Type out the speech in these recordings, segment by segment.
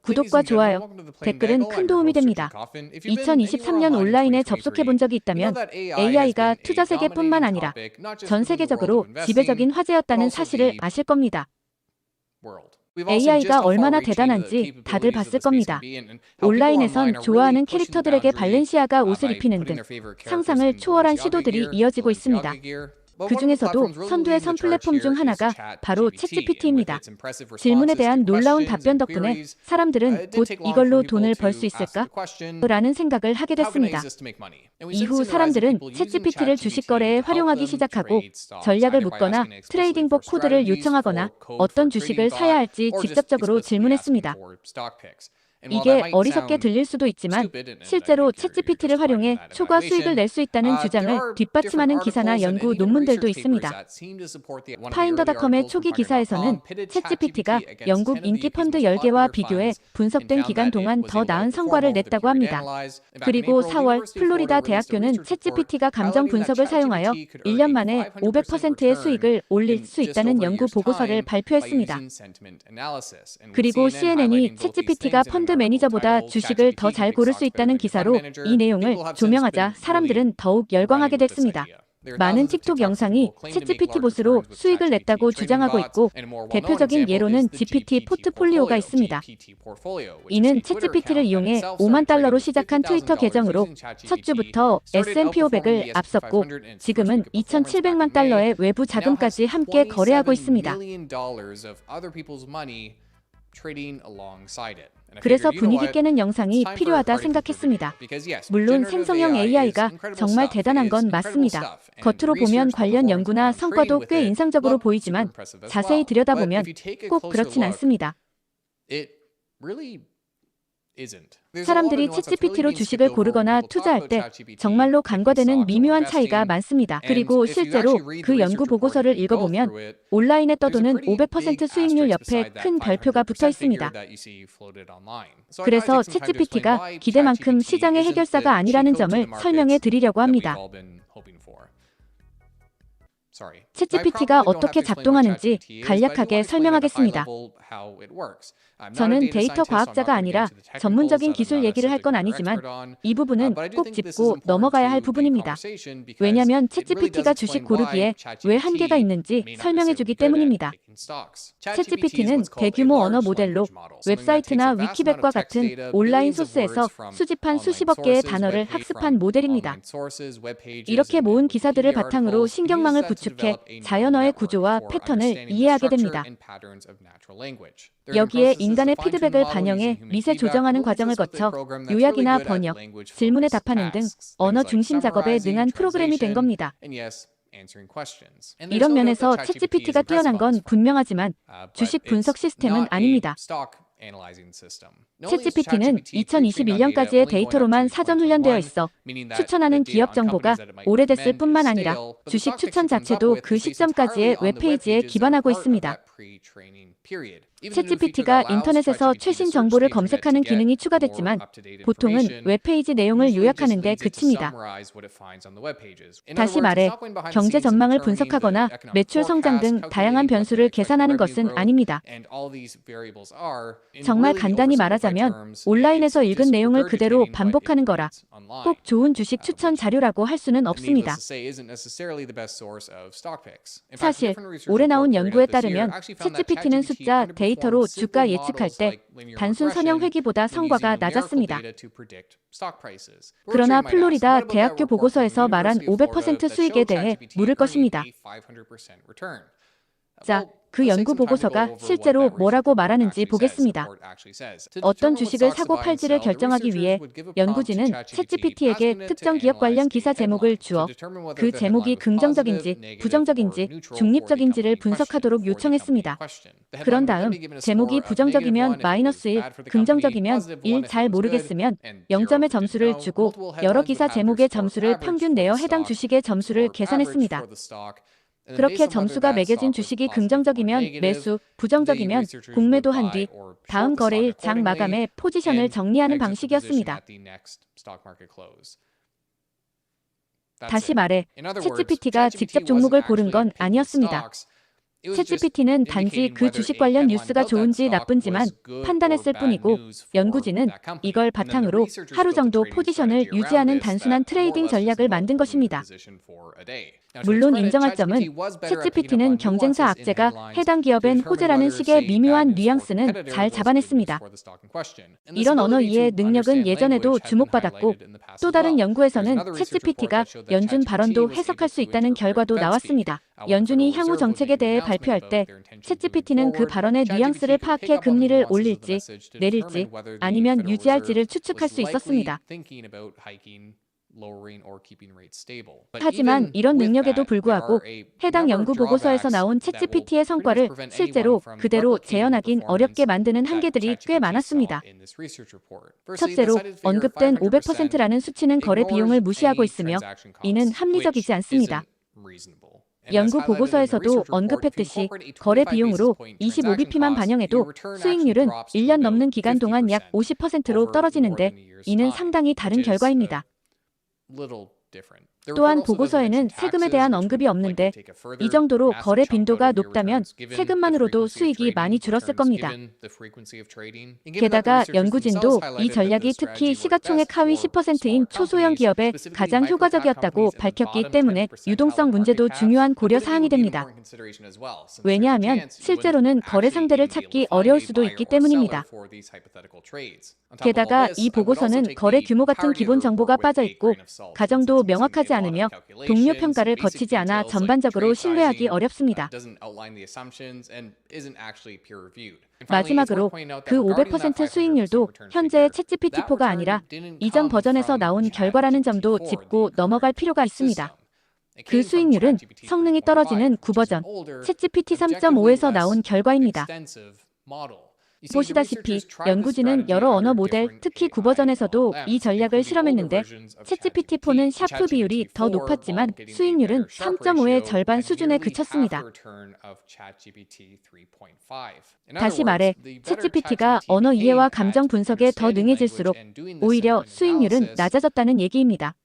구독과 좋아요, 댓글은 큰 도움이 됩니다. 2023년 온라인에 접속해 본 적이 있다면 AI가 투자 세계뿐만 아니라 전 세계적으로 지배적인 화제였다는 사실을 아실 겁니다. AI가 얼마나 대단한지 다들 봤을 겁니다. 온라인에선 좋아하는 캐릭터들에게 발렌시아가 옷을 입히는 등 상상을 초월한 시도들이 이어지고 있습니다. 그 중에서도 선두에 선 플랫폼 중 하나가 바로 챗GPT입니다. 질문에 대한 놀라운 답변 덕분에 사람들은 곧 이걸로 돈을 벌 수 있을까? 라는 생각을 하게 됐습니다. 이후 사람들은 챗GPT를 주식 거래에 활용하기 시작하고 전략을 묻거나 트레이딩복 코드를 요청하거나 어떤 주식을 사야 할지 직접적으로 질문했습니다. 이게 어리석게 들릴 수도 있지만 실제로 챗GPT를 활용해 초과 수익을 낼 수 있다는 주장을 뒷받침하는 기사나 연구 논문들도 있습니다. 파인더닷컴의 초기 기사에서는 챗GPT가 영국 인기 펀드 10개와 비교해 분석된 기간 동안 더 나은 성과를 냈다고 합니다. 그리고 4월 플로리다 대학교는 챗GPT가 감정 분석을 사용하여 1년 만에 500%의 수익을 올릴 수 있다는 연구 보고서를 발표했습니다. 그리고 CNN이 챗GPT가 펀드 매니저보다 주식을 더 잘 고를 수 있다는 기사로 이 내용을 조명하자 사람들은 더욱 열광하게 됐습니다. 많은 틱톡 영상이 챗GPT 봇으로 수익을 냈다고 주장하고 있고 대표적인 예로는 GPT 포트폴리오가 있습니다. 이는 챗GPT를 이용해 5만 달러로 시작한 트위터 계정으로 첫 주부터 S&P 500을 앞섰고 지금은 2,700만 달러의 외부 자금까지 함께 거래하고 있습니다. 그래서 분위기 깨는 영상이 필요하다 생각했습니다. 물론 생성형 AI가 정말 대단한 건 맞습니다. 겉으로 보면 관련 연구나 성과도 꽤 인상적으로 보이지만 자세히 들여다보면 꼭 그렇진 않습니다. 사람들이 챗GPT로 주식을 고르거나 투자할 때 정말로 간과되는 미묘한 차이가 많습니다. 그리고 실제로 그 연구 보고서를 읽어보면 온라인에 떠도는 500% 수익률 옆에 큰 별표가 붙어 있습니다. 그래서 챗GPT가 기대만큼 시장의 해결사가 아니라는 점을 설명해 드리려고 합니다. 챗GPT가 어떻게 작동하는지 간략하게 설명하겠습니다. 저는 데이터 과학자가 아니라 전문적인 기술 얘기를 할 건 아니지만 이 부분은 꼭 짚고 넘어가야 할 부분입니다. 왜냐하면 챗GPT가 주식 고르기에 왜 한계가 있는지 설명해주기 때문입니다. 챗GPT는 대규모 언어 모델로 웹사이트나 위키백과 같은 온라인 소스에서 수집한 수십억 개의 단어를 학습한 모델입니다. 이렇게 모은 기사들을 바탕으로 신경망을 구축해 자연어의 구조와 패턴을 이해하게 됩니다. 여기에 인간의 피드백을 반영해 미세 조정하는 과정을 거쳐 요약이나 번역, 질문에 답하는 등 언어 중심 작업에 능한 프로그램이 된 겁니다. 이런 면에서 챗GPT가 뛰어난 건 분명하지만 주식 분석 시스템은 아닙니다. 챗GPT는 2021년까지의 데이터로만 사전 훈련되어 있어 추천하는 기업 정보가 오래됐을 뿐만 아니라 주식 추천 자체도 그 시점까지의 웹페이지에 기반하고 있습니다. 챗GPT가 인터넷에서 최신 정보를 검색하는 기능이 추가됐지만 보통은 웹페이지 내용을 요약하는 데 그칩니다. 다시 말해 경제 전망을 분석하거나 매출 성장 등 다양한 변수를 계산하는 것은 아닙니다. 정말 간단히 말하자면 온라인에서 읽은 내용을 그대로 반복하는 거라 꼭 좋은 주식 추천 자료라고 할 수는 없습니다. 사실 올해 나온 연구에 따르면 챗GPT는 숫자, 데이터로 주가 예측할 때 단순 선형 회귀보다 성과가 낮았습니다. 그러나 플로리다 대학교 보고서에서 말한 500% 수익에 대해 물을 것입니다. 자, 그 연구 보고서가 실제로 뭐라고 말하는지 보겠습니다. 어떤 주식을 사고 팔지를 결정하기 위해 연구진은 챗GPT에게 특정 기업 관련 기사 제목을 주어 그 제목이 긍정적인지 부정적인지 중립적인지를 분석하도록 요청했습니다. 그런 다음 제목이 부정적이면 -1, 긍정적이면 1, 잘 모르겠으면 0점의 점수를 주고 여러 기사 제목의 점수를 평균 내어 해당 주식의 점수를 계산했습니다. 그렇게 점수가 매겨진 주식이 긍정적이면 매수, 부정적이면 공매도한 뒤 다음 거래일 장 마감에 포지션을 정리하는 방식이었습니다. 다시 말해 챗GPT가 직접 종목을 고른 건 아니었습니다. 챗GPT는 단지 그 주식 관련 뉴스가 좋은지 나쁜지만 판단했을 뿐이고 연구진은 이걸 바탕으로 하루 정도 포지션을 유지하는 단순한 트레이딩 전략을 만든 것입니다. 물론 인정할 점은 챗GPT는 경쟁사 악재가 해당 기업엔 호재라는 식의 미묘한 뉘앙스는 잘 잡아냈습니다. 이런 언어 이해 능력은 예전에도 주목받았고 또 다른 연구에서는 챗GPT가 연준 발언도 해석할 수 있다는 결과도 나왔습니다. 연준이 향후 정책에 대해 발표할 때 챗GPT는 그 발언의 뉘앙스를 파악해 금리를 올릴지 내릴지 아니면 유지할지를 추측할 수 있었습니다. 하지만 이런 능력에도 불구하고 해당 연구 보고서에서 나온 챗GPT의 성과를 실제로 그대로 재현하긴 어렵게 만드는 한계들이 꽤 많았습니다. 첫째로 언급된 500%라는 수치는 거래 비용을 무시하고 있으며 이는 합리적이지 않습니다. 연구 보고서에서도 언급했듯이 거래 비용으로 25bp만 반영해도 수익률은 1년 넘는 기간 동안 약 50%로 떨어지는데 이는 상당히 다른 결과입니다. 또한 보고서에는 세금에 대한 언급이 없는데 이 정도로 거래 빈도가 높다면 세금만으로도 수익이 많이 줄었을 겁니다. 게다가 연구진도 이 전략이 특히 시가총액 하위 10%인 초소형 기업에 가장 효과적이었다고 밝혔기 때문에 유동성 문제도 중요한 고려 사항이 됩니다. 왜냐하면 실제로는 거래 상대를 찾기 어려울 수도 있기 때문입니다. 게다가 이 보고서는 거래 규모 같은 기본 정보가 빠져 있고 가정도 명확하지 않으며 동료 평가를 거치지 않아 전반적으로 신뢰하기 어렵습니다. 마지막으로 그 500% 수익률도 현재의 챗GPT4가 아니라 이전 버전에서 나온 결과라는 점도 짚고 넘어갈 필요가 있습니다. 그 수익률은 성능이 떨어지는 9버전, 챗GPT 3.5에서 나온 결과입니다. 보시다시피 연구진은 여러 언어 모델, 특히 9버전에서도 이 전략을 실험했는데 챗GPT4는 샤프 비율이 더 높았지만 수익률은 3.5의 절반 수준에 그쳤습니다. 다시 말해 챗GPT가 언어 이해와 감정 분석에 더 능해질수록 오히려 수익률은 낮아졌다는 얘기입니다.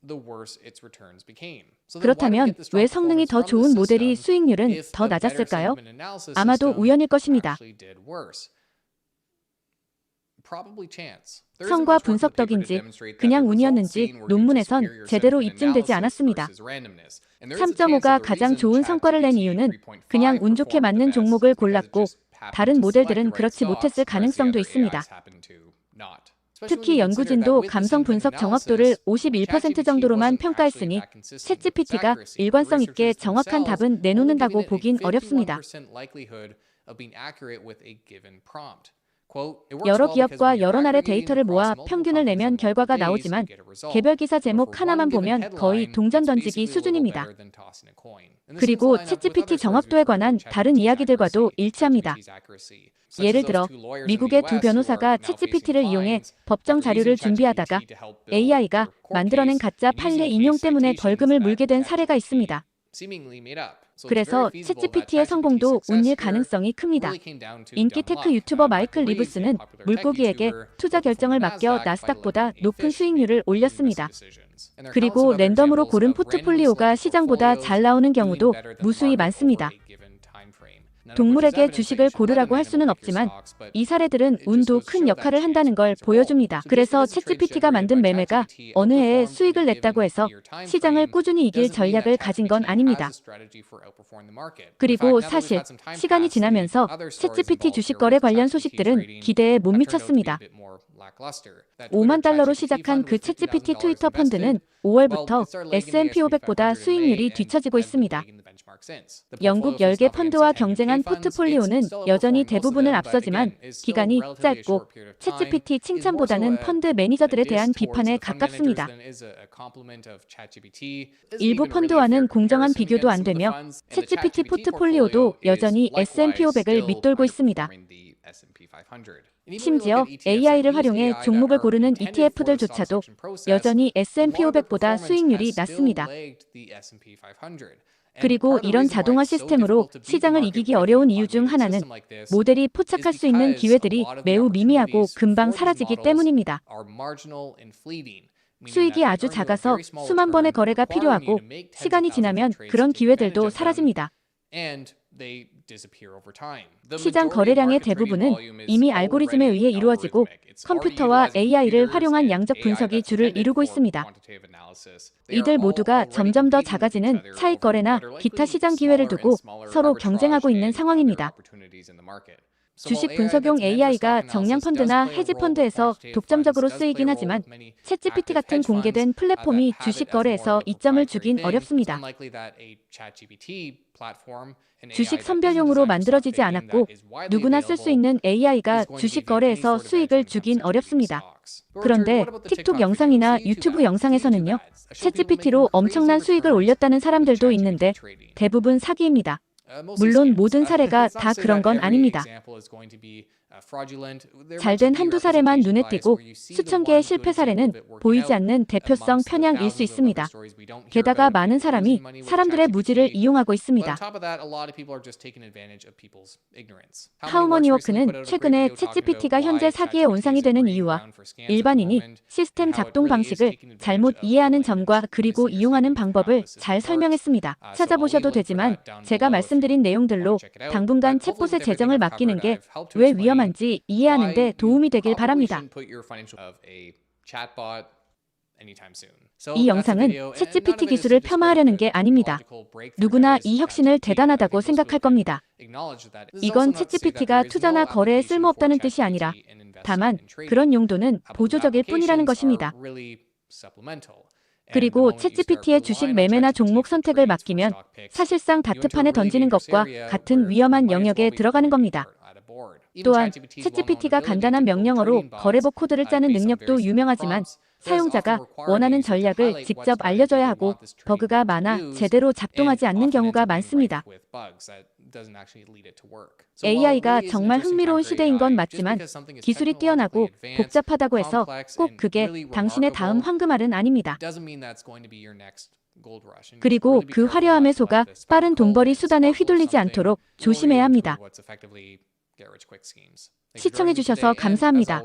그렇다면 왜 성능이 더 좋은 모델이 수익률은 더 낮았을까요? 아마도 우연일 것입니다. 성과 분석 덕인지 그냥 운이었는지 논문에선 제대로 입증되지 않았습니다. 3.5가 가장 좋은 성과를 낸 이유는 그냥 운 좋게 맞는 종목을 골랐고 다른 모델들은 그렇지 못했을 가능성도 있습니다. 특히 연구진도 감성 분석 정확도를 51% 정도로만 평가했으니 챗GPT가 일관성 있게 정확한 답은 내놓는다고 보긴 어렵습니다. 여러 기업과 여러 날의 데이터를 모아 평균을 내면 결과가 나오지만 개별 기사 제목 하나만 보면 거의 동전 던지기 수준입니다. 그리고 챗GPT 정확도에 관한 다른 이야기들과도 일치합니다. 예를 들어 미국의 두 변호사가 챗GPT를 이용해 법정 자료를 준비하다가 AI가 만들어낸 가짜 판례 인용 때문에 벌금을 물게 된 사례가 있습니다. 그래서 챗GPT의 성공도 운일 가능성이 큽니다. 인기 테크 유튜버 마이클 리브스는 물고기에게 투자 결정을 맡겨 나스닥보다 높은 수익률을 올렸습니다. 그리고 랜덤으로 고른 포트폴리오가 시장보다 잘 나오는 경우도 무수히 많습니다. 동물에게 주식을 고르라고 할 수는 없지만 이 사례들은 운도 큰 역할을 한다는 걸 보여줍니다. 그래서 챗GPT가 만든 매매가 어느 해에 수익을 냈다고 해서 시장을 꾸준히 이길 전략을 가진 건 아닙니다. 그리고 사실 시간이 지나면서 챗GPT 주식 거래 관련 소식들은 기대에 못 미쳤습니다. 5만 달러로 시작한 그 챗GPT 트위터 펀드는 5월부터 S&P 500보다 수익률이 뒤처지고 있습니다. 영국 10개 펀드와 경쟁한 포트폴리오는 여전히 대부분을 앞서지만 기간이 짧고 챗GPT 칭찬보다는 펀드 매니저들에 대한 비판에 가깝습니다. 일부 펀드와는 공정한 비교도 안 되며 챗GPT 포트폴리오도 여전히 S&P 500을 밑돌고 있습니다. 심지어 AI를 활용해 종목을 고르는 ETF들조차도 여전히 S&P 500보다 수익률이 낮습니다. 그리고 이런 자동화 시스템으로 시장을 이기기 어려운 이유 중 하나는 모델이 포착할 수 있는 기회들이 매우 미미하고 금방 사라지기 때문입니다. 수익이 아주 작아서 수만 번의 거래가 필요하고 시간이 지나면 그런 기회들도 사라집니다. 시장 거래량의 대부분은 이미 알고리즘에 의해 이루어지고 컴퓨터와 AI를 활용한 양적 분석이 주를 이루고 있습니다. 이들 모두가 점점 더 작아지는 차익 거래나 기타 시장 기회를 두고 서로 경쟁하고 있는 상황입니다. 주식 분석용 AI가 정량 펀드나 헤지 펀드에서 독점적으로 쓰이긴 하지만 챗GPT 같은 공개된 플랫폼이 주식 거래에서 이점을 주긴 어렵습니다. 주식 선별용으로 만들어지지 않았고 누구나 쓸 수 있는 AI가 주식 거래에서 수익을 주긴 어렵습니다. 그런데 틱톡 영상이나 유튜브 영상에서는요, 챗GPT로 엄청난 수익을 올렸다는 사람들도 있는데 대부분 사기입니다. 물론 모든 사례가 다 그런 건 아닙니다. 잘된 한두 사례만 눈에 띄고 수천 개의 실패 사례는 보이지 않는 대표성 편향일 수 있습니다. 게다가 많은 사람이 사람들의 무지를 이용하고 있습니다. 하우머니워크는 최근에 챗GPT가 현재 사기의 온상이 되는 이유와 일반인이 시스템 작동 방식을 잘못 이해하는 점과 그리고 이용하는 방법을 잘 설명했습니다. 찾아보셔도 되지만 제가 말씀드린 내용들로 당분간 챗봇의 재정을 맡기는 게 왜 위험한지 이해하는 데 도움이 되길 바랍니다. 이 영상은 챗GPT 기술을 폄하하려는 게 아닙니다. 누구나 이 혁신을 대단하다고 생각할 겁니다. 이건 챗GPT가 투자나 거래에 쓸모없다는 뜻이 아니라 다만 그런 용도는 보조적일 뿐이라는 것입니다. 그리고 챗GPT의 주식 매매나 종목 선택을 맡기면 사실상 다트판에 던지는 것과 같은 위험한 영역에 들어가는 겁니다. 또한 챗GPT가 간단한 명령어로 거래복 코드를 짜는 능력도 유명하지만 사용자가 원하는 전략을 직접 알려줘야 하고 버그가 많아 제대로 작동하지 않는 경우가 많습니다. AI가 정말 흥미로운 시대인 건 맞지만 기술이 뛰어나고 복잡하다고 해서 꼭 그게 당신의 다음 황금알은 아닙니다. 그리고 그 화려함에 속아 빠른 돈벌이 수단에 휘둘리지 않도록 조심해야 합니다. 시청해주셔서 감사합니다.